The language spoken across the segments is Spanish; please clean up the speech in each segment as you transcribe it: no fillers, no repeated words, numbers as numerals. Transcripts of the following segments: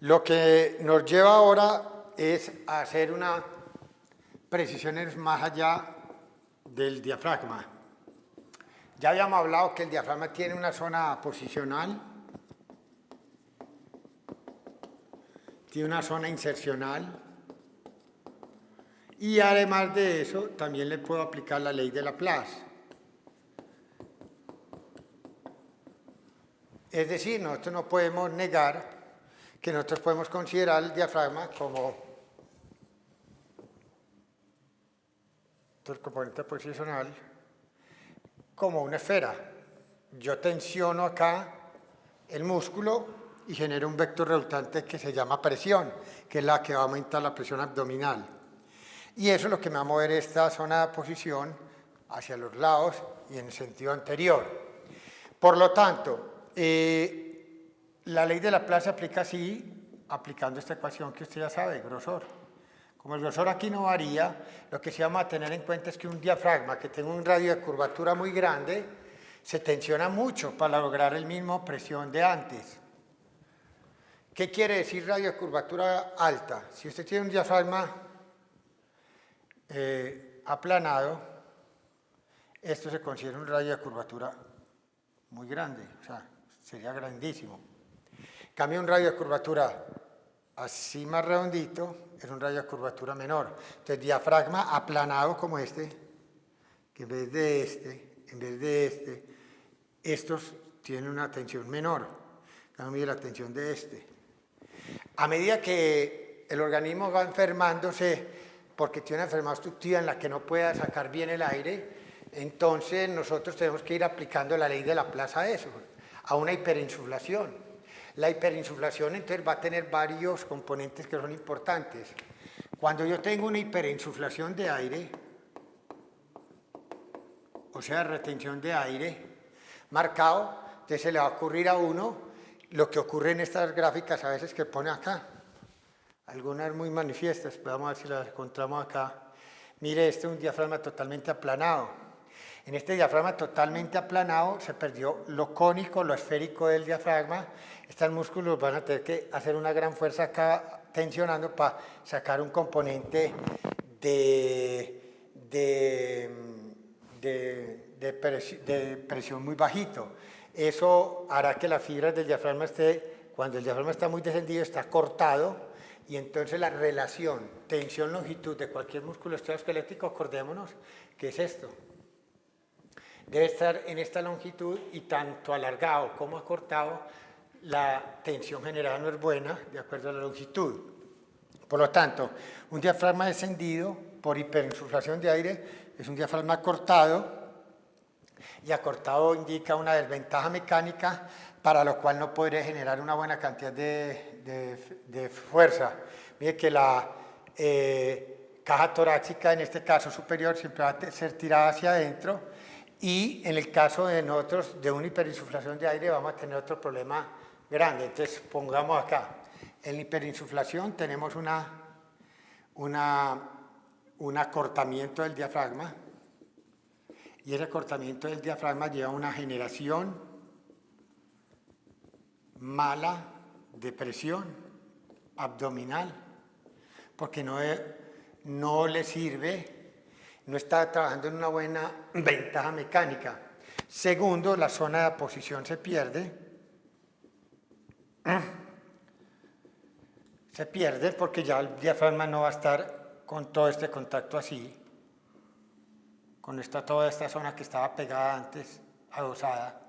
Lo que nos lleva ahora es a hacer una precisiones más allá del diafragma. Ya habíamos hablado que el diafragma tiene una zona posicional, tiene una zona insercional y además de eso también le puedo aplicar la ley de Laplace. Es decir, nosotros no podemos negar que nosotros podemos considerar el diafragma como el componente posicional como una esfera. Yo tensiono acá el músculo y genero un vector resultante que se llama presión, que es la que va a aumentar la presión abdominal. Y eso es lo que me va a mover esta zona de posición hacia los lados y en el sentido anterior. Por lo tanto, la ley de Laplace se aplica así, aplicando esta ecuación que usted ya sabe, grosor. Como el grosor aquí no varía, lo que sí vamos a tener en cuenta es que un diafragma que tenga un radio de curvatura muy grande se tensiona mucho para lograr el mismo presión de antes. ¿Qué quiere decir radio de curvatura alta? Si usted tiene un diafragma aplanado, esto se considera un radio de curvatura muy grande, o sea, sería grandísimo. En cambio, un radio de curvatura así más redondito es un radio de curvatura menor. Entonces, diafragma aplanado como este, que en vez de este, estos tienen una tensión menor. Cambio la tensión de este. A medida que el organismo va enfermándose, porque tiene una enfermedad obstructiva en la que no pueda sacar bien el aire, entonces nosotros tenemos que ir aplicando la ley de Laplace a eso, a una hiperinsuflación. La hiperinsuflación entonces va a tener varios componentes que son importantes. Cuando yo tengo una hiperinsuflación de aire, o sea, retención de aire marcado, entonces se le va a ocurrir a uno lo que ocurre en estas gráficas a veces que pone acá. Algunas muy manifiestas, vamos a ver si las encontramos acá. Mire, este es un diafragma totalmente aplanado. En este diafragma totalmente aplanado se perdió lo cónico, lo esférico del diafragma. Estos músculos van a tener que hacer una gran fuerza acá tensionando para sacar un componente de presión muy bajito. Eso hará que las fibras del diafragma cuando el diafragma está muy descendido, está cortado. Y entonces la relación tensión-longitud de cualquier músculo esquelético, acordémonos que es esto. Debe estar en esta longitud y tanto alargado como acortado, la tensión generada no es buena de acuerdo a la longitud. Por lo tanto, un diafragma descendido por hiperinsuflación de aire es un diafragma acortado, y acortado indica una desventaja mecánica para lo cual no podré generar una buena cantidad de fuerza. Mire que la caja torácica, en este caso superior, siempre va a ser tirada hacia adentro, y en el caso de nosotros de una hiperinsuflación de aire vamos a tener otro problema grande. Entonces pongamos acá, en la hiperinsuflación tenemos un acortamiento del diafragma, y ese acortamiento del diafragma lleva a una generación mala de presión abdominal, porque no le sirve, no está trabajando en una buena ventaja mecánica. Segundo, la zona de posición se pierde. Se pierde porque ya el diafragma no va a estar con todo este contacto así, con toda esta zona que estaba pegada antes, adosada,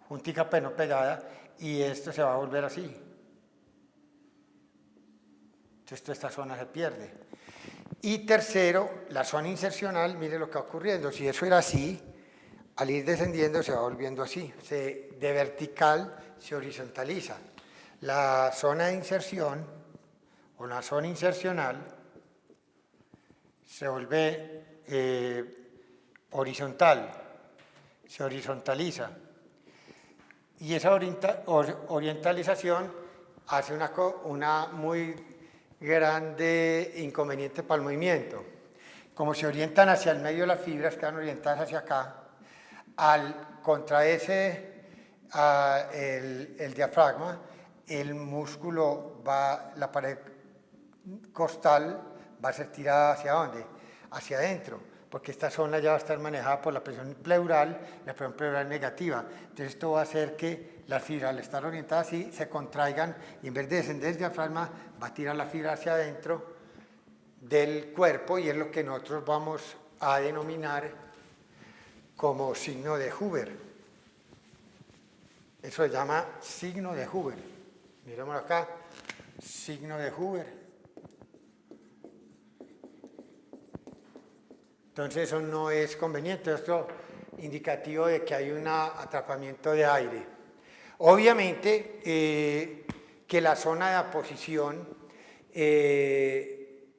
juntica pero no pegada, y esto se va a volver así. Entonces toda esta zona se pierde. Y tercero, la zona insercional, mire lo que va ocurriendo. Si eso era así, al ir descendiendo se va volviendo así. De vertical se horizontaliza. La zona de inserción o la zona insercional se vuelve horizontal, se horizontaliza. Y esa orientalización hace una muy grande inconveniente para el movimiento. Como se orientan hacia el medio las fibras, quedan orientadas hacia acá, al contraerse el diafragma, el músculo la pared costal va a ser tirada ¿hacia dónde? Hacia adentro, porque esta zona ya va a estar manejada por la presión pleural, la presión pleural negativa. Entonces esto va a hacer que las fibras, al estar orientadas así, se contraigan y en vez de descender el diafragma, va a tirar la fibra hacia adentro del cuerpo y es lo que nosotros vamos a denominar como signo de Huber. Eso se llama signo de Huber. Miremos acá, signo de Huber. Entonces eso no es conveniente, esto es indicativo de que hay un atrapamiento de aire. Obviamente que la zona de aposición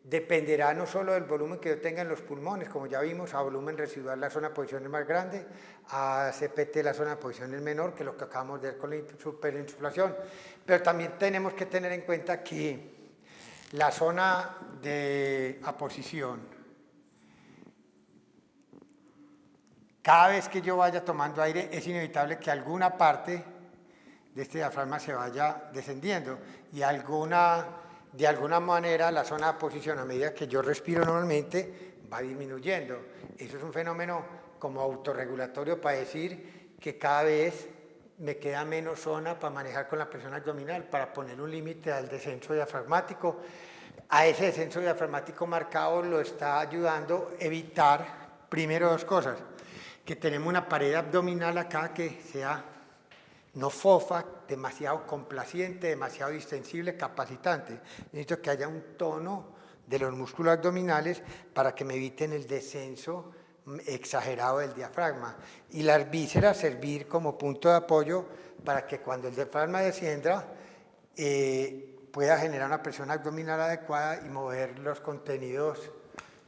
dependerá no solo del volumen que yo tenga en los pulmones, como ya vimos, a volumen residual la zona de aposición es más grande, a CPT la zona de aposición es menor, que lo que acabamos de ver con la superinsuflación. Pero también tenemos que tener en cuenta que la zona de aposición, cada vez que yo vaya tomando aire, es inevitable que alguna parte de este diafragma se vaya descendiendo y de alguna manera la zona de aposición, a medida que yo respiro normalmente, va disminuyendo. Eso es un fenómeno como autorregulatorio para decir que cada vez me queda menos zona para manejar con la presión abdominal, para poner un límite al descenso diafragmático. A ese descenso diafragmático marcado lo está ayudando a evitar, primero, dos cosas: que tenemos una pared abdominal acá que sea no fofa, demasiado complaciente, demasiado distensible, capacitante. Necesito que haya un tono de los músculos abdominales para que me eviten el descenso exagerado del diafragma. Y las vísceras servir como punto de apoyo para que cuando el diafragma descienda pueda generar una presión abdominal adecuada y mover los contenidos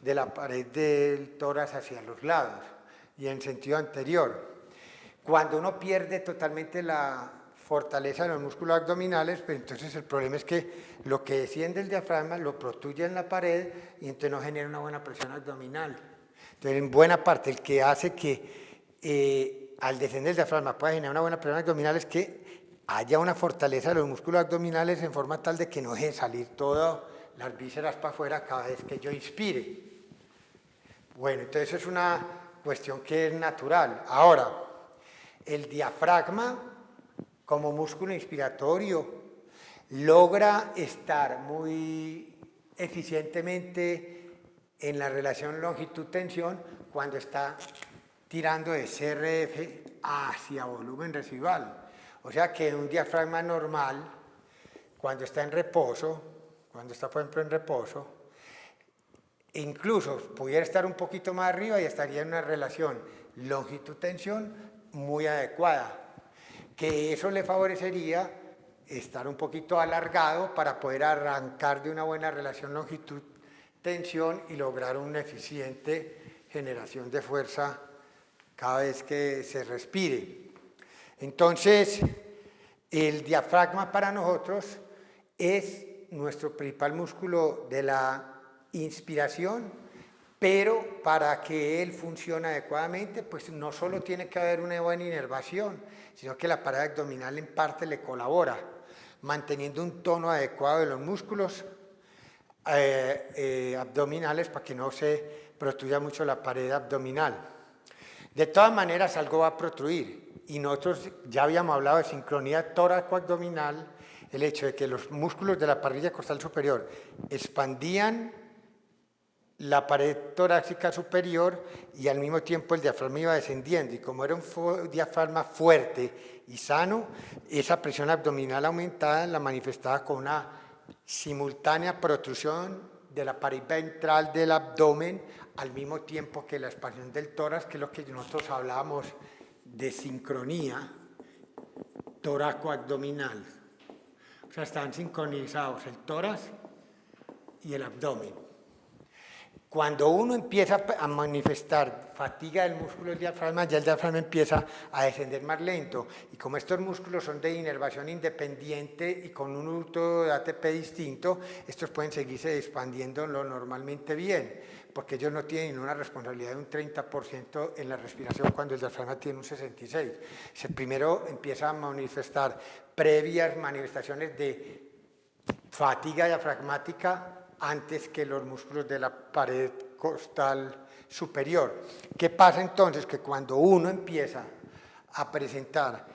de la pared del tórax hacia los lados y en sentido anterior. Cuando uno pierde totalmente la fortaleza de los músculos abdominales, pues entonces el problema es que lo que desciende del diafragma lo protuye en la pared y entonces no genera una buena presión abdominal. Entonces, en buena parte, el que hace que al descender el diafragma pueda generar una buena presión abdominal es que haya una fortaleza de los músculos abdominales en forma tal de que no deje salir todas las vísceras para afuera cada vez que yo inspire. Bueno, entonces es una cuestión que es natural. Ahora, el diafragma, como músculo inspiratorio, logra estar muy eficientemente en la relación longitud-tensión cuando está tirando de CRF hacia volumen residual. O sea que un diafragma normal, cuando está en reposo, cuando está por ejemplo en reposo, incluso pudiera estar un poquito más arriba y estaría en una relación longitud-tensión muy adecuada, que eso le favorecería estar un poquito alargado para poder arrancar de una buena relación longitud-tensión y lograr una eficiente generación de fuerza cada vez que se respire. Entonces, el diafragma para nosotros es nuestro principal músculo de la inspiración, pero para que él funcione adecuadamente, pues no solo tiene que haber una buena inervación, sino que la pared abdominal en parte le colabora, manteniendo un tono adecuado de los músculos abdominales para que no se protruya mucho la pared abdominal. De todas maneras, algo va a protruir, y nosotros ya habíamos hablado de sincronía tóraco-abdominal, el hecho de que los músculos de la parrilla costal superior expandían la pared torácica superior y al mismo tiempo el diafragma iba descendiendo, y como era un diafragma fuerte y sano, esa presión abdominal aumentada la manifestaba con una simultánea protrusión de la pared ventral del abdomen al mismo tiempo que la expansión del tórax, que es lo que nosotros hablábamos de sincronía toraco-abdominal. O sea, están sincronizados el tórax y el abdomen. Cuando uno empieza a manifestar fatiga del músculo del diafragma, ya el diafragma empieza a descender más lento. Y como estos músculos son de inervación independiente y con un hurto de ATP distinto, estos pueden seguirse expandiendo lo normalmente bien, porque ellos no tienen una responsabilidad de un 30% en la respiración cuando el diafragma tiene un 66%. Se primero empieza a manifestar previas manifestaciones de fatiga diafragmática antes que los músculos de la pared costal superior. ¿Qué pasa entonces? Que cuando uno empieza a presentar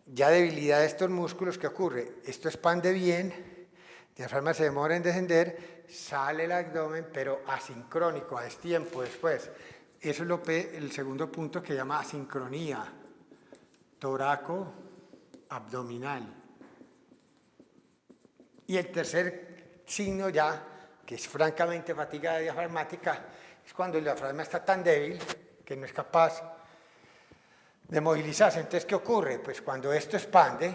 ya debilidad de estos músculos, ¿qué ocurre? Esto expande bien, el diafragma se demora en descender, sale el abdomen, pero asincrónico, a destiempo después. Eso es el segundo punto que llama asincronía toraco-abdominal. Y el tercer signo ya, que es francamente fatiga diafragmática, es cuando el diafragma está tan débil que no es capaz de movilizarse. Entonces, ¿qué ocurre? Pues cuando esto expande,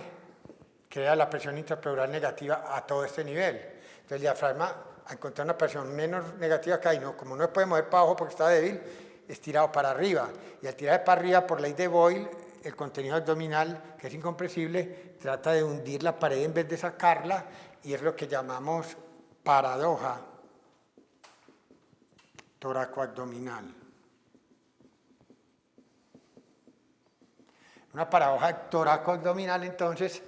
crea la presión intrapleural negativa a todo este nivel. Entonces el diafragma, al encontrar una presión menos negativa que hay, como no se puede mover para abajo porque está débil, es tirado para arriba. Y al tirar para arriba, por ley de Boyle, el contenido abdominal, que es incompresible, trata de hundir la pared en vez de sacarla, y es lo que llamamos paradoja toracoabdominal. Una paradoja toracoabdominal, entonces,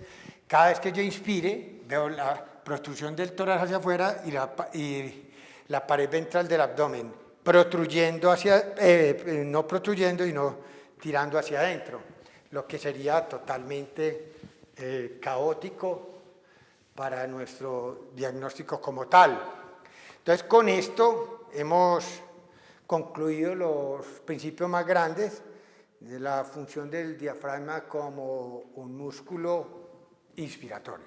cada vez que yo inspire, veo la protrusión del tórax hacia afuera y la pared ventral del abdomen, protruyendo no protruyendo y no tirando hacia adentro, lo que sería totalmente caótico para nuestro diagnóstico como tal. Entonces, con esto hemos concluido los principios más grandes de la función del diafragma como un músculo inspiratorio.